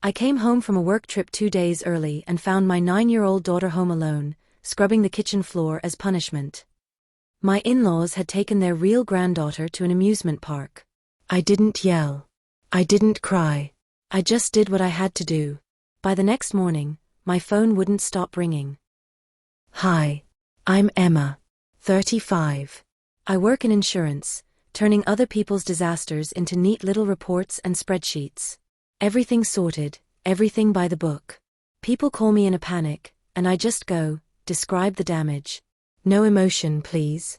I came home from a work trip 2 days early and found my 9-year-old daughter home alone, scrubbing the kitchen floor as punishment. My in-laws had taken their real granddaughter to an amusement park. I didn't yell. I didn't cry. I just did what I had to do. By the next morning, my phone wouldn't stop ringing. Hi. I'm Emma. 35. I work in insurance, turning other people's disasters into neat little reports and spreadsheets. Everything sorted, everything by the book. People call me in a panic, and I just go, describe the damage. No emotion, please.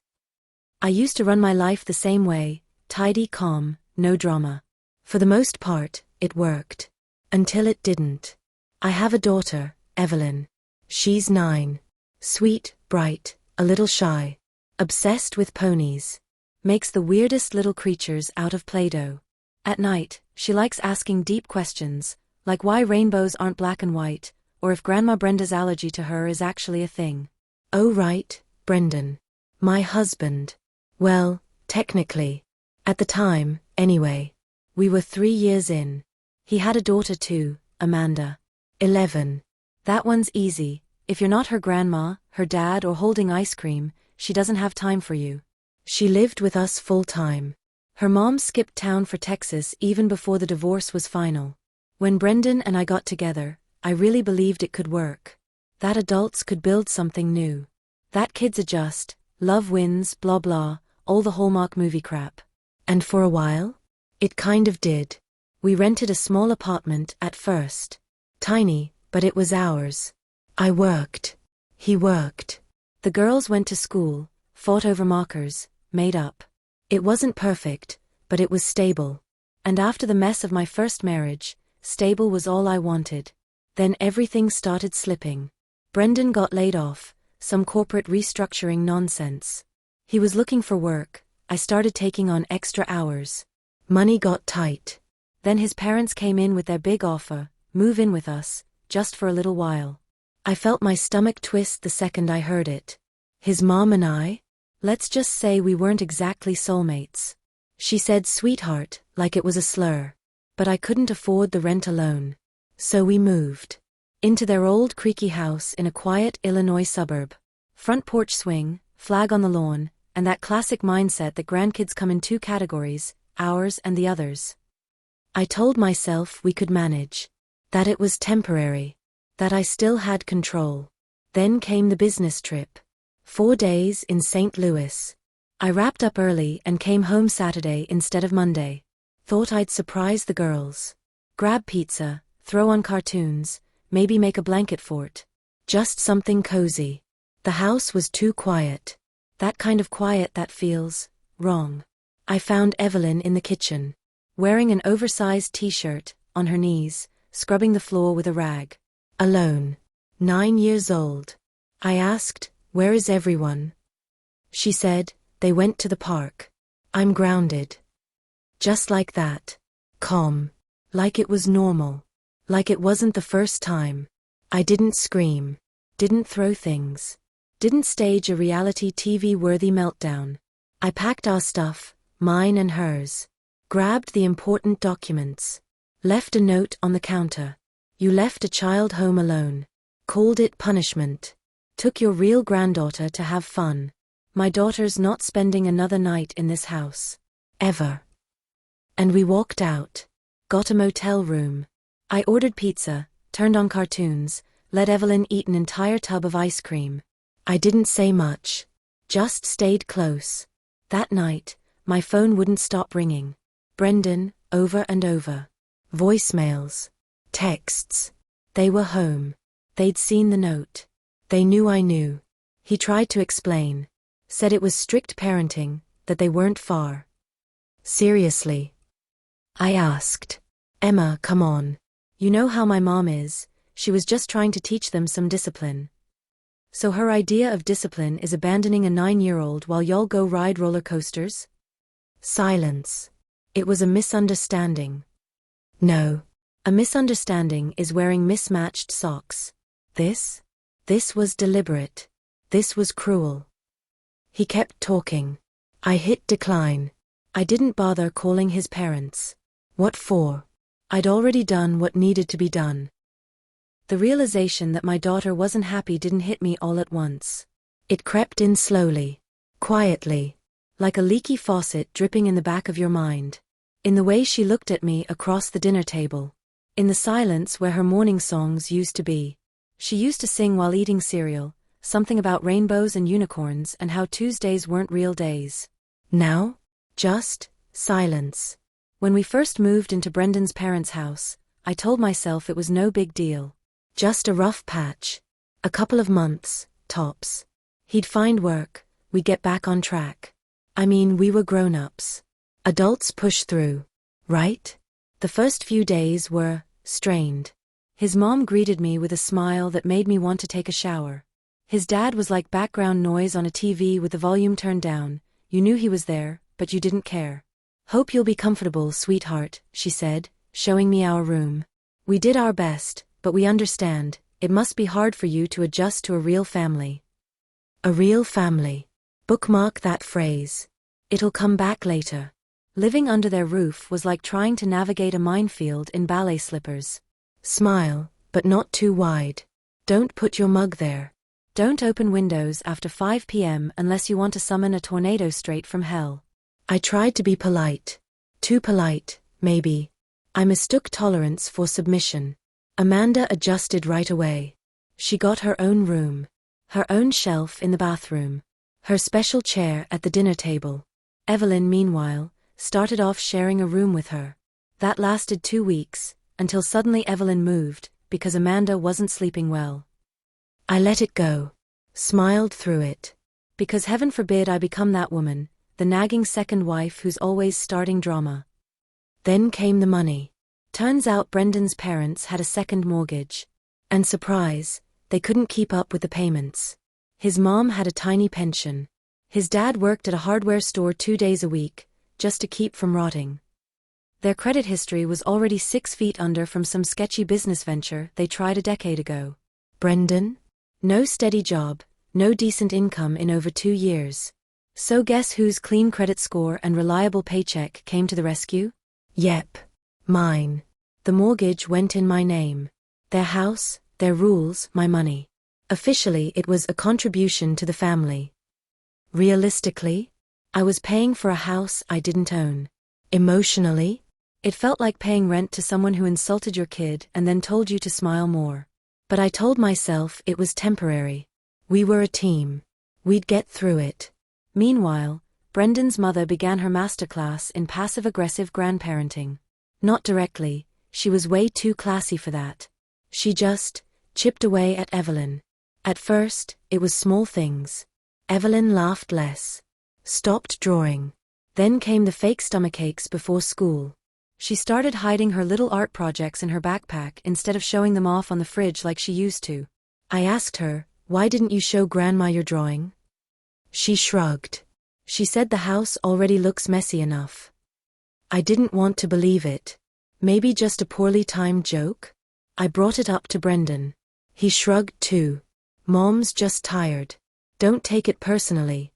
I used to run my life the same way, tidy, calm, no drama. For the most part, it worked. Until it didn't. I have a daughter, Evelyn. She's 9. Sweet, bright, a little shy. Obsessed with ponies. Makes the weirdest little creatures out of Play-Doh. At night, she likes asking deep questions, like why rainbows aren't black and white, or if Grandma Brenda's allergy to her is actually a thing. Oh right, Brendan. My husband. Well, technically. At the time, anyway. We were 3 years in. He had a daughter too, Amanda. 11. That one's easy. If you're not her grandma, her dad, or holding ice cream, she doesn't have time for you. She lived with us full-time. Her mom skipped town for Texas even before the divorce was final. When Brendan and I got together, I really believed it could work. That adults could build something new. That kids adjust, love wins, blah blah, all the Hallmark movie crap. And for a while? It kind of did. We rented a small apartment at first. Tiny, but it was ours. I worked. He worked. The girls went to school, fought over markers, made up. It wasn't perfect, but it was stable. And after the mess of my first marriage, stable was all I wanted. Then everything started slipping. Brendan got laid off, some corporate restructuring nonsense. He was looking for work. I started taking on extra hours. Money got tight. Then his parents came in with their big offer, move in with us, just for a little while. I felt my stomach twist the second I heard it. His mom and I? Let's just say we weren't exactly soulmates. She said sweetheart, like it was a slur. But I couldn't afford the rent alone. So we moved. Into their old creaky house in a quiet Illinois suburb. Front porch swing, flag on the lawn, and that classic mindset that grandkids come in 2 categories, ours and the others. I told myself we could manage. That it was temporary. That I still had control. Then came the business trip. 4 days in St. Louis. I wrapped up early and came home Saturday instead of Monday. Thought I'd surprise the girls. Grab pizza, throw on cartoons, maybe make a blanket fort. Just something cozy. The house was too quiet. That kind of quiet that feels wrong. I found Evelyn in the kitchen. Wearing an oversized t-shirt, on her knees, scrubbing the floor with a rag. Alone. 9 years old. I asked, where is everyone? She said, they went to the park. I'm grounded. Just like that. Calm. Like it was normal. Like it wasn't the first time. I didn't scream. Didn't throw things. Didn't stage a reality TV-worthy meltdown. I packed our stuff, mine and hers. Grabbed the important documents. Left a note on the counter. You left a child home alone. Called it punishment. Took your real granddaughter to have fun. My daughter's not spending another night in this house. Ever. And we walked out. Got a motel room. I ordered pizza, turned on cartoons, let Evelyn eat an entire tub of ice cream. I didn't say much. Just stayed close. That night, my phone wouldn't stop ringing. Brendan, over and over. Voicemails. Texts. They were home. They'd seen the note. They knew I knew. He tried to explain. Said it was strict parenting, that they weren't far. Seriously? I asked. Emma, come on. You know how my mom is, she was just trying to teach them some discipline. So her idea of discipline is abandoning a 9-year-old while y'all go ride roller coasters? Silence. It was a misunderstanding. No. A misunderstanding is wearing mismatched socks. This was deliberate. This was cruel. He kept talking. I hit decline. I didn't bother calling his parents. What for? I'd already done what needed to be done. The realization that my daughter wasn't happy didn't hit me all at once. It crept in slowly, quietly, like a leaky faucet dripping in the back of your mind. In the way she looked at me across the dinner table. In the silence where her morning songs used to be. She used to sing while eating cereal, something about rainbows and unicorns and how Tuesdays weren't real days. Now? Just silence. When we first moved into Brendan's parents' house, I told myself it was no big deal. Just a rough patch. A couple of months, tops. He'd find work, we'd get back on track. I mean, we were grown-ups. Adults push through, right? The first few days were strained. His mom greeted me with a smile that made me want to take a shower. His dad was like background noise on a TV with the volume turned down. You knew he was there, but you didn't care. Hope you'll be comfortable, sweetheart, she said, showing me our room. We did our best, but we understand, it must be hard for you to adjust to a real family. A real family. Bookmark that phrase. It'll come back later. Living under their roof was like trying to navigate a minefield in ballet slippers. Smile, but not too wide. Don't put your mug there. Don't open windows after 5 p.m. unless you want to summon a tornado straight from hell. I tried to be polite. Too polite, maybe. I mistook tolerance for submission. Amanda adjusted right away. She got her own room. Her own shelf in the bathroom. Her special chair at the dinner table. Evelyn, meanwhile, started off sharing a room with her. That lasted 2 weeks, until suddenly Evelyn moved, because Amanda wasn't sleeping well. I let it go. Smiled through it. Because heaven forbid I become that woman, the nagging second wife who's always starting drama. Then came the money. Turns out Brendan's parents had a second mortgage. And surprise, they couldn't keep up with the payments. His mom had a tiny pension. His dad worked at a hardware store 2 days a week, just to keep from rotting. Their credit history was already 6 feet under from some sketchy business venture they tried a decade ago. Brendan? No steady job, no decent income in over 2 years. So guess whose clean credit score and reliable paycheck came to the rescue? Yep. Mine. The mortgage went in my name. Their house, their rules, my money. Officially it was a contribution to the family. Realistically? I was paying for a house I didn't own. Emotionally? It felt like paying rent to someone who insulted your kid and then told you to smile more. But I told myself it was temporary. We were a team. We'd get through it. Meanwhile, Brendan's mother began her masterclass in passive-aggressive grandparenting. Not directly, she was way too classy for that. She just chipped away at Evelyn. At first, it was small things. Evelyn laughed less. Stopped drawing. Then came the fake stomachaches before school. She started hiding her little art projects in her backpack instead of showing them off on the fridge like she used to. I asked her, "Why didn't you show Grandma your drawing?" She shrugged. She said the house already looks messy enough. I didn't want to believe it. Maybe just a poorly timed joke? I brought it up to Brendan. He shrugged too. Mom's just tired. Don't take it personally.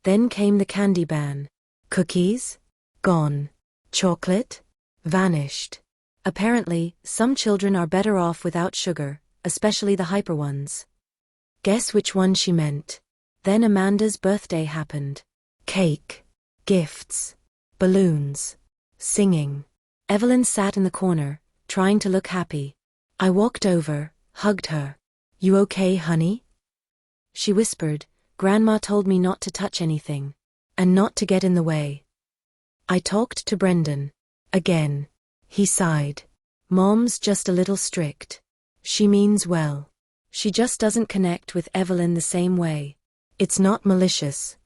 Then came the candy ban. Cookies? Gone. Chocolate? Vanished. Apparently, some children are better off without sugar, especially the hyper ones. Guess which one she meant. Then Amanda's birthday happened. Cake. Gifts. Balloons. Singing. Evelyn sat in the corner, trying to look happy. I walked over, hugged her. "You okay, honey?" She whispered, "Grandma told me not to touch anything. And not to get in the way." I talked to Brendan. Again. He sighed. "Mom's just a little strict. She means well. She just doesn't connect with Evelyn the same way. It's not malicious."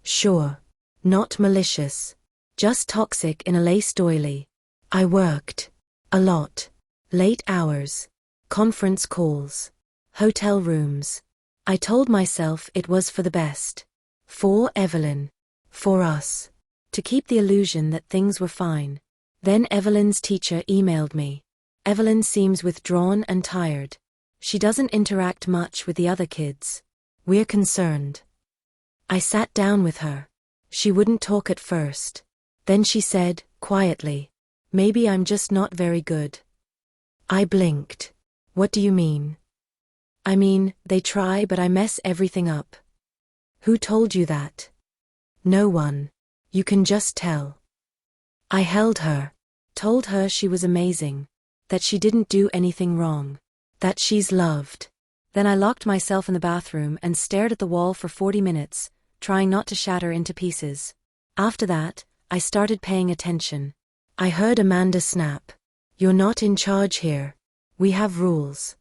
Sure. Not malicious. Just toxic in a lace doily. I worked. A lot. Late hours. Conference calls. Hotel rooms. I told myself it was for the best. For Evelyn. For us. To keep the illusion that things were fine. Then Evelyn's teacher emailed me. Evelyn seems withdrawn and tired. She doesn't interact much with the other kids. We're concerned. I sat down with her. She wouldn't talk at first. Then she said, quietly, Maybe I'm just not very good. I blinked. What do you mean? I mean, they try but I mess everything up. Who told you that? No one. You can just tell. I held her. Told her she was amazing. That she didn't do anything wrong. That she's loved. Then I locked myself in the bathroom and stared at the wall for 40 minutes, trying not to shatter into pieces. After that, I started paying attention. I heard Amanda snap. You're not in charge here. We have rules.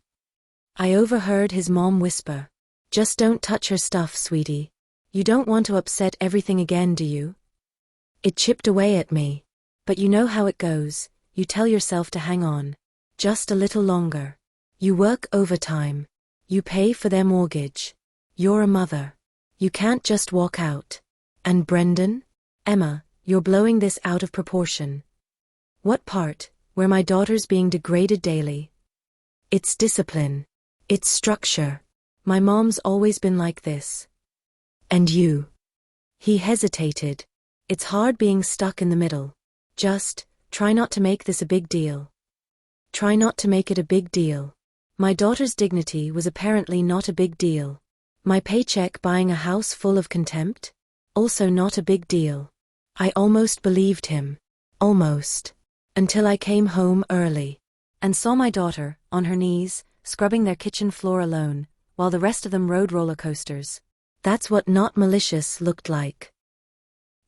I overheard his mom whisper. Just don't touch her stuff, sweetie. You don't want to upset everything again, do you? It chipped away at me. But you know how it goes, you tell yourself to hang on. Just a little longer. You work overtime. You pay for their mortgage. You're a mother. You can't just walk out. And Brendan? Emma, you're blowing this out of proportion. What part, where my daughter's being degraded daily? It's discipline. It's structure. My mom's always been like this. And you? He hesitated. It's hard being stuck in the middle. Just, try not to make this a big deal. Try not to make it a big deal. My daughter's dignity was apparently not a big deal. My paycheck buying a house full of contempt? Also not a big deal. I almost believed him. Almost. Until I came home early. And saw my daughter, on her knees, scrubbing their kitchen floor alone, while the rest of them rode roller coasters. That's what not malicious looked like.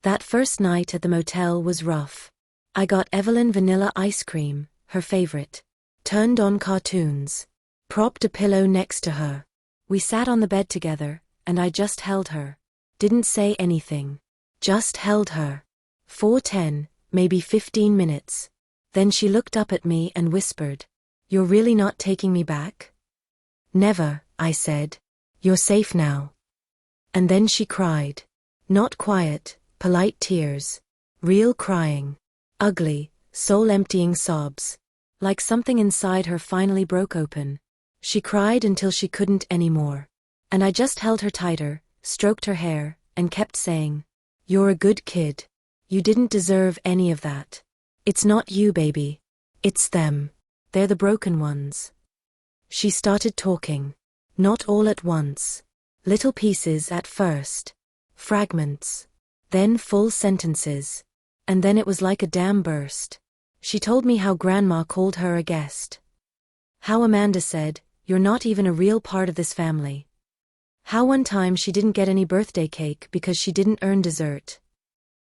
That first night at the motel was rough. I got Evelyn vanilla ice cream, her favorite. Turned on cartoons. Propped a pillow next to her. We sat on the bed together, and I just held her. Didn't say anything. Just held her. For 10, maybe 15 minutes. Then she looked up at me and whispered, "You're really not taking me back?" "Never," I said. "You're safe now." And then she cried. Not quiet, polite tears. Real crying. Ugly, soul-emptying sobs. Like something inside her finally broke open. She cried until she couldn't anymore. And I just held her tighter, stroked her hair, and kept saying, "You're a good kid. You didn't deserve any of that. It's not you, baby. It's them. They're the broken ones." She started talking. Not all at once. Little pieces at first. Fragments. Then full sentences. And then it was like a dam burst. She told me how Grandma called her a guest. How Amanda said, "You're not even a real part of this family." How one time she didn't get any birthday cake because she didn't earn dessert.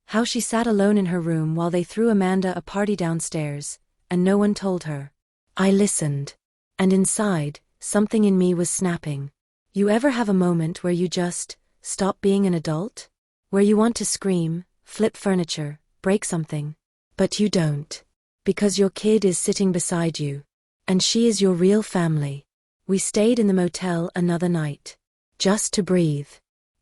How she sat alone in her room while they threw Amanda a party downstairs, and no one told her. I listened. And inside, something in me was snapping. You ever have a moment where you just stop being an adult? Where you want to scream, flip furniture, break something? But you don't. Because your kid is sitting beside you. And she is your real family. We stayed in the motel another night. Just to breathe.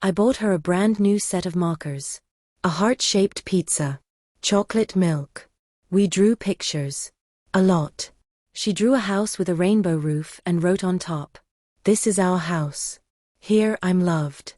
I bought her a brand new set of markers. A heart-shaped pizza. Chocolate milk. We drew pictures. A lot. She drew a house with a rainbow roof and wrote on top, "This is our house. Here I'm loved."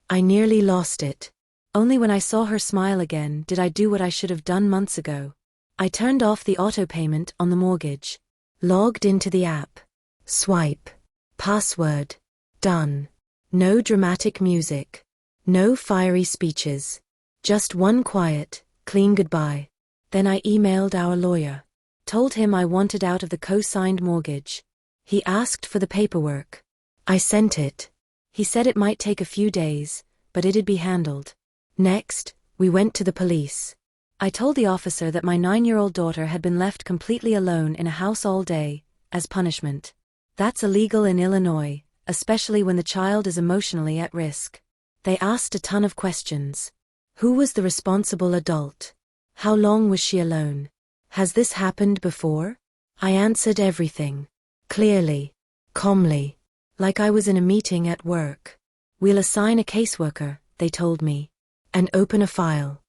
I nearly lost it. Only when I saw her smile again did I do what I should have done months ago. I turned off the auto payment on the mortgage. Logged into the app. Swipe. Password. Done. No dramatic music. No fiery speeches. Just one quiet, clean goodbye. Then I emailed our lawyer. Told him I wanted out of the co-signed mortgage. He asked for the paperwork. I sent it. He said it might take a few days, but it'd be handled. Next, we went to the police. I told the officer that my 9-year-old daughter had been left completely alone in a house all day, as punishment. That's illegal in Illinois, especially when the child is emotionally at risk. They asked a ton of questions. Who was the responsible adult? How long was she alone? Has this happened before? I answered everything. Clearly. Calmly. Like I was in a meeting at work. We'll assign a caseworker, they told me. And open a file.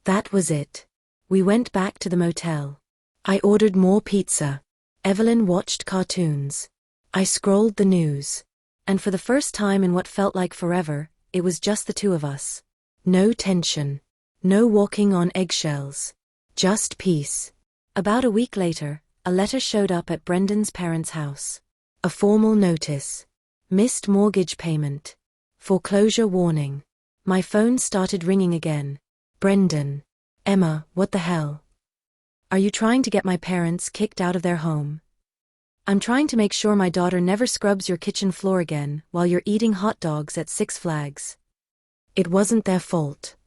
That was it. We went back to the motel. I ordered more pizza. Evelyn watched cartoons. I scrolled the news. And for the first time in what felt like forever, it was just the two of us. No tension. No walking on eggshells. Just peace. About a week later, a letter showed up at Brendan's parents' house. A formal notice. Missed mortgage payment. Foreclosure warning. My phone started ringing again. Brendan. Emma, what the hell? Are you trying to get my parents kicked out of their home? I'm trying to make sure my daughter never scrubs your kitchen floor again while you're eating hot dogs at Six Flags. It wasn't their fault.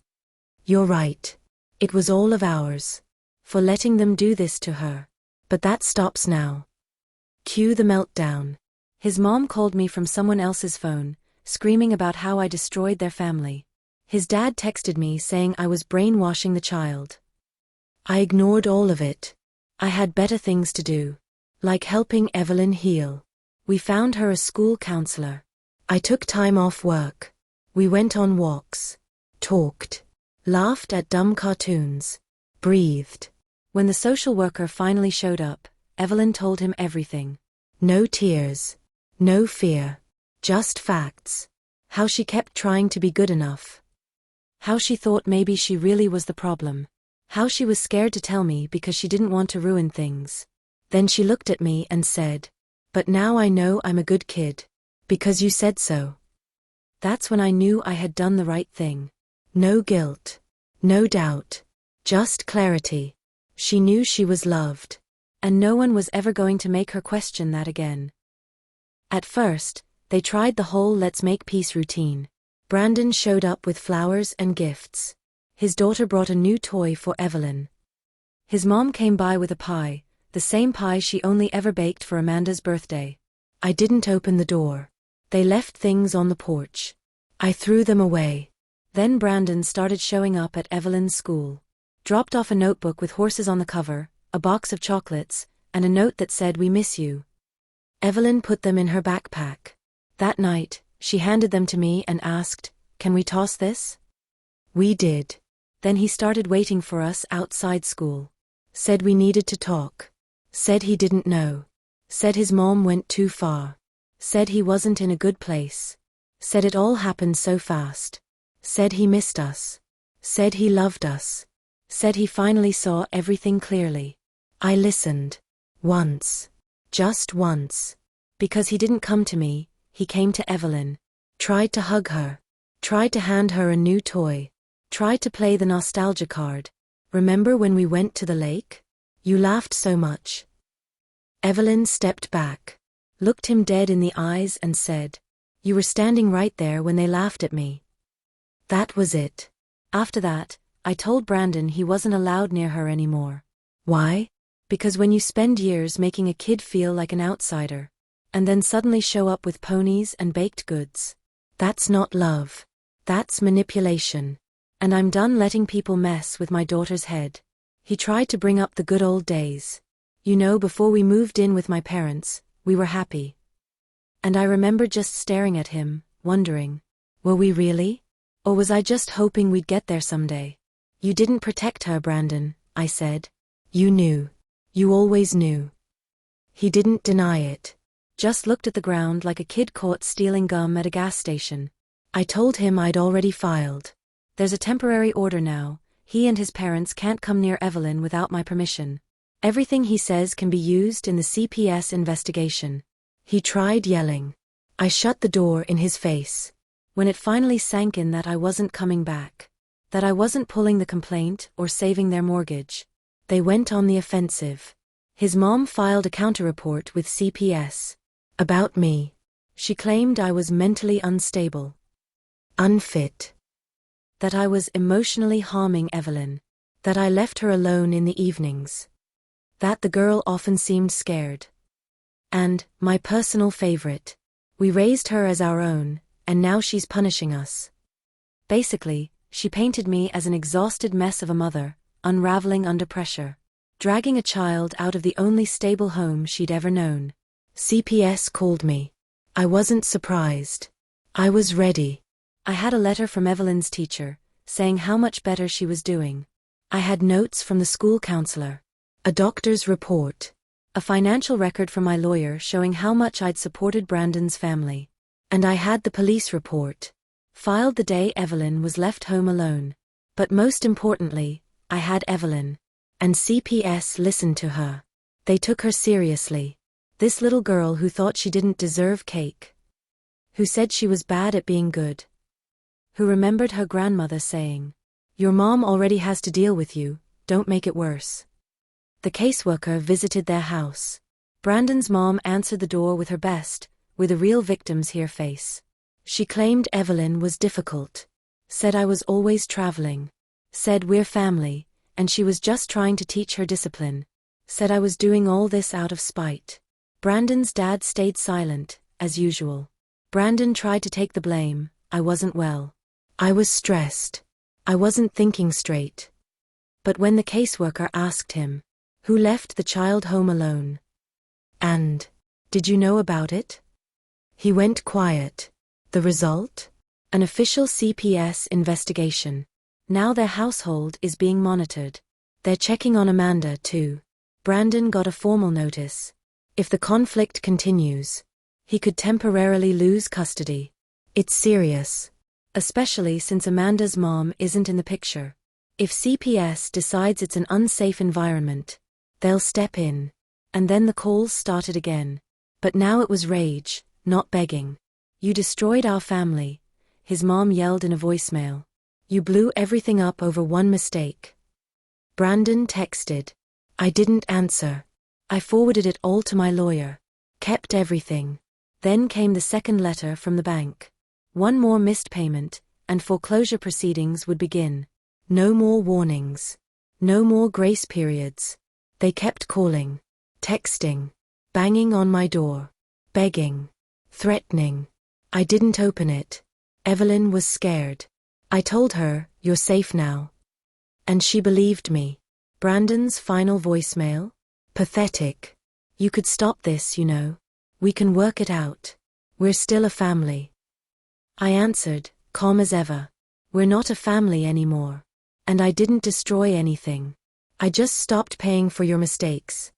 You're right. It was all of ours. For letting them do this to her. But that stops now. Cue the meltdown. His mom called me from someone else's phone, screaming about how I destroyed their family. His dad texted me saying I was brainwashing the child. I ignored all of it. I had better things to do. Like helping Evelyn heal. We found her a school counselor. I took time off work. We went on walks. Talked. Laughed at dumb cartoons. Breathed. When the social worker finally showed up, Evelyn told him everything. No tears. No fear. Just facts. How she kept trying to be good enough. How she thought maybe she really was the problem. How she was scared to tell me because she didn't want to ruin things. Then she looked at me and said, "But now I know I'm a good kid. Because you said so." That's when I knew I had done the right thing. No guilt. No doubt. Just clarity. She knew she was loved. And no one was ever going to make her question that again. At first, they tried the whole let's make peace routine. Brandon showed up with flowers and gifts. His daughter brought a new toy for Evelyn. His mom came by with a pie, the same pie she only ever baked for Amanda's birthday. I didn't open the door. They left things on the porch. I threw them away. Then Brandon started showing up at Evelyn's school. Dropped off a notebook with horses on the cover, a box of chocolates, and a note that said "We miss you." Evelyn put them in her backpack. That night, she handed them to me and asked, "Can we toss this?" We did. Then he started waiting for us outside school. Said we needed to talk. Said he didn't know. Said his mom went too far. Said he wasn't in a good place. Said it all happened so fast. Said he missed us. Said he loved us. Said he finally saw everything clearly. I listened. Once. Just once. Because he didn't come to me, he came to Evelyn. Tried to hug her. Tried to hand her a new toy. Tried to play the nostalgia card. Remember when we went to the lake? You laughed so much. Evelyn stepped back. Looked him dead in the eyes and said, "You were standing right there when they laughed at me." That was it. After that, I told Brandon he wasn't allowed near her anymore. Why? Because when you spend years making a kid feel like an outsider, and then suddenly show up with ponies and baked goods, that's not love. That's manipulation. And I'm done letting people mess with my daughter's head. He tried to bring up the good old days. You know, before we moved in with my parents, we were happy. And I remember just staring at him, wondering, were we really? Or was I just hoping we'd get there someday? You didn't protect her, Brandon, I said. You knew. You always knew. He didn't deny it. Just looked at the ground like a kid caught stealing gum at a gas station. I told him I'd already filed. There's a temporary order now. He and his parents can't come near Evelyn without my permission. Everything he says can be used in the CPS investigation. He tried yelling. I shut the door in his face. When it finally sank in that I wasn't coming back. That I wasn't pulling the complaint or saving their mortgage. They went on the offensive. His mom filed a counter-report with CPS. About me. She claimed I was mentally unstable. Unfit. That I was emotionally harming Evelyn. That I left her alone in the evenings. That the girl often seemed scared. And, my personal favorite, we raised her as our own, and now she's punishing us. Basically, she painted me as an exhausted mess of a mother, unraveling under pressure. Dragging a child out of the only stable home she'd ever known. CPS called me. I wasn't surprised. I was ready. I had a letter from Evelyn's teacher, saying how much better she was doing. I had notes from the school counselor. A doctor's report. A financial record from my lawyer showing how much I'd supported Brandon's family. And I had the police report. Filed the day Evelyn was left home alone. But most importantly, I had Evelyn. And CPS listened to her. They took her seriously. This little girl who thought she didn't deserve cake. Who said she was bad at being good. Who remembered her grandmother saying, "Your mom already has to deal with you, don't make it worse." The caseworker visited their house. Brandon's mom answered the door with her best, "We're the real victims here" face. She claimed Evelyn was difficult. Said I was always traveling. Said we're family, and she was just trying to teach her discipline. Said I was doing all this out of spite. Brandon's dad stayed silent, as usual. Brandon tried to take the blame. "I wasn't well. I was stressed. I wasn't thinking straight." But when the caseworker asked him, "Who left the child home alone? And did you know about it?" he went quiet. The result? An official CPS investigation. Now their household is being monitored. They're checking on Amanda too. Brandon got a formal notice. If the conflict continues, he could temporarily lose custody. It's serious. Especially since Amanda's mom isn't in the picture. If CPS decides it's an unsafe environment, they'll step in. And then the calls started again. But now it was rage, not begging. "You destroyed our family," his mom yelled in a voicemail. "You blew everything up over one mistake." Brandon texted. "I didn't answer. I forwarded it all to my lawyer. Kept everything." Then came the second letter from the bank. One more missed payment, and foreclosure proceedings would begin. No more warnings. No more grace periods. They kept calling, texting, banging on my door, begging, threatening. I didn't open it. Evelyn was scared. I told her, "You're safe now." And she believed me. Brandon's final voicemail? Pathetic. "You could stop this, you know. We can work it out. We're still a family." I answered, calm as ever. "We're not a family anymore. And I didn't destroy anything. I just stopped paying for your mistakes."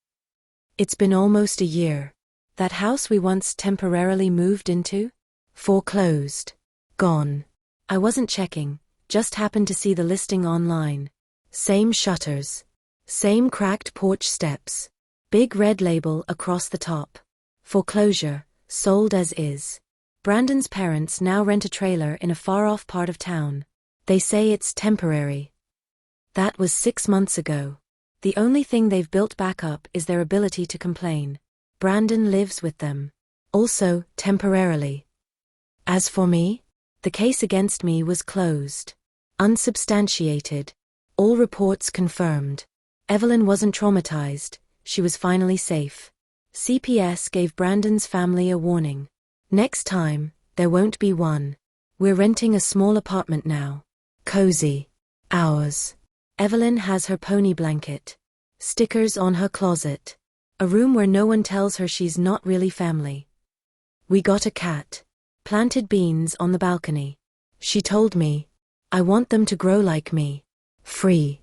It's been almost a year. That house we once temporarily moved into? Foreclosed. Gone. I wasn't checking, just happened to see the listing online. Same shutters. Same cracked porch steps. Big red label across the top. Foreclosure, sold as is. Brandon's parents now rent a trailer in a far-off part of town. They say it's temporary. That was 6 months ago. The only thing they've built back up is their ability to complain. Brandon lives with them. Also, temporarily. As for me, the case against me was closed. Unsubstantiated. All reports confirmed. Evelyn wasn't traumatized, she was finally safe. CPS gave Brandon's family a warning. Next time, there won't be one. We're renting a small apartment now. Cozy. Ours. Evelyn has her pony blanket. Stickers on her closet. A room where no one tells her she's not really family. We got a cat. Planted beans on the balcony. She told me, "I want them to grow like me. Free."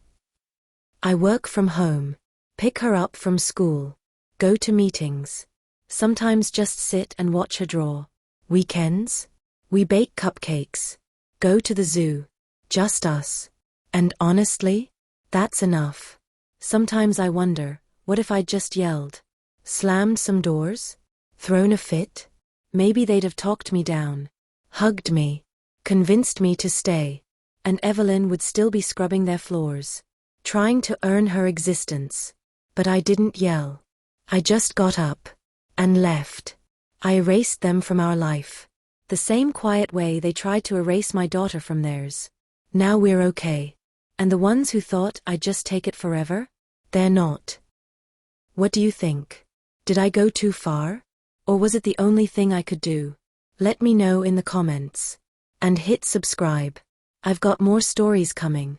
I work from home. Pick her up from school. Go to meetings. Sometimes just sit and watch her draw. Weekends? We bake cupcakes. Go to the zoo. Just us. And honestly, that's enough. Sometimes I wonder, what if I just yelled? Slammed some doors? Thrown a fit? Maybe they'd have talked me down. Hugged me. Convinced me to stay. And Evelyn would still be scrubbing their floors. Trying to earn her existence. But I didn't yell. I just got up. And left. I erased them from our life. The same quiet way they tried to erase my daughter from theirs. Now we're okay. And the ones who thought I'd just take it forever? They're not. What do you think? Did I go too far? Or was it the only thing I could do? Let me know in the comments. And hit subscribe. I've got more stories coming.